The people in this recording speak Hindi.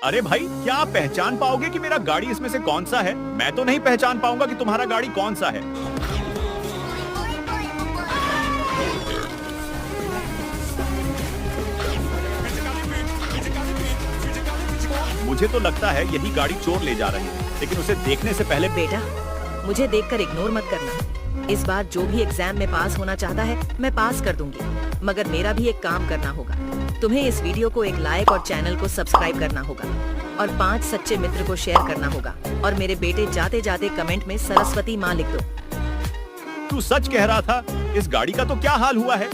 अरे भाई, क्या आप पहचान पाओगे कि मेरा गाड़ी इसमें से कौन सा है? मैं तो नहीं पहचान पाऊंगा कि तुम्हारा गाड़ी कौन सा है। मुझे तो लगता है यही गाड़ी चोर ले जा रही है, लेकिन उसे देखने से पहले बेटा, मुझे देखकर इग्नोर मत करना। इस बार जो भी एग्जाम में पास होना चाहता है मैं पास कर दूंगी, मगर मेरा भी एक काम करना होगा। तुम्हें इस वीडियो को एक लाइक और चैनल को सब्सक्राइब करना होगा और 5 सच्चे मित्र को शेयर करना होगा। और मेरे बेटे जाते जाते कमेंट में सरस्वती माँ लिख दो। तू सच कह रहा था। इस गाड़ी का तो क्या हाल हुआ है?